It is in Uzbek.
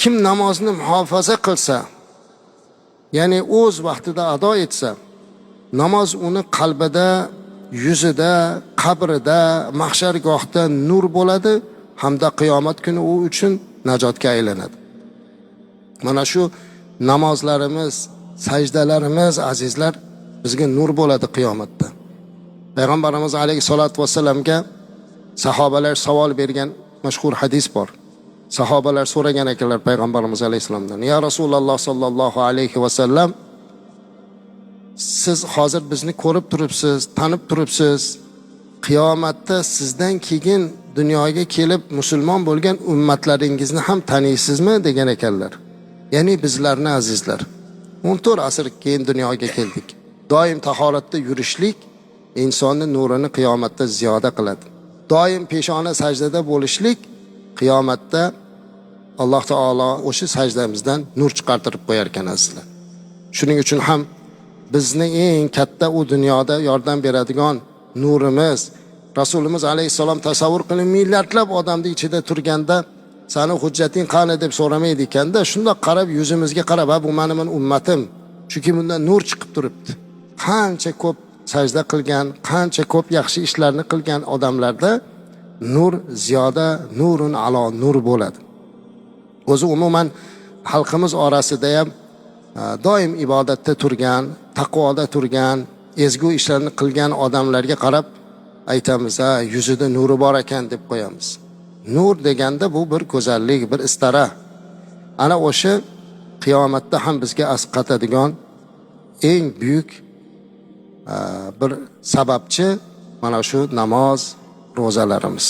kim namozni muhofaza qilsa, ya'ni o'z vaqtida ado etsa, namoz uni qalbida, yuzida, qabrida, mahshargohda nur bo'ladi hamda qiyomat kuni u uchun najotga aylanadi. Mana shu namozlarimiz, sajdalarimiz azizlar bizga nur bo'ladi qiyomatda. Payg'ambarimiz alayhisolatu vasallamga sahobalar savol bergan mashhur hadis bor. Sahobalar so'ragan ekanlar Payg'ambarimiz alayhisalomdan: "Ya Rasululloh sallallohu alayhi vasallam, siz hozir bizni ko'rib turibsiz, tanib turibsiz. Qiyomatda sizdan keyin dunyoga kelib musulmon bo'lgan ummatlaringizni ham taniysizmi?" degan ekanlar. Ya'ni bizlarni azizlar 14 asr keyin dunyoga keldik. Doim tahoratda yurishlik insonni nurini qiyomatda ziyoda qiladi. Doim peshona sajdada bo'lishlik qiyomatda Alloh taolo o'sha sajdamizdan nur chiqartirib qo'yar ekan azizlar. Shuning uchun ham bizni eng katta u dunyoda yordam beradigan nurimiz Rasulimiz alayhissalom tasavvur qiling, millardlab odamning ichida turganda sani hujjating qani deb so'ramaydi ekanda, shunda qarab yuzimizga qarab, bu mening ummatim, chunki bundan nur chiqib turibdi. Qancha ko'p sajda qilgan, qancha ko'p yaxshi ishlarni qilgan odamlarda nur ziyoda, nurun alo nur bo'ladi. O'zi umuman xalqimiz orasida ham doim ibodatda turgan, taqvoda turgan, ezgu ishlarni qilgan odamlarga qarab aytamiz, yuzida nuri bor ekan deb qo'yamiz. Nur deganda bu bir go'zallik, bir istara. Ana o'sha qiyomatda ham bizga asqatadigan eng buyuk bir sababchi mana shu namoz, ro'zalarimiz.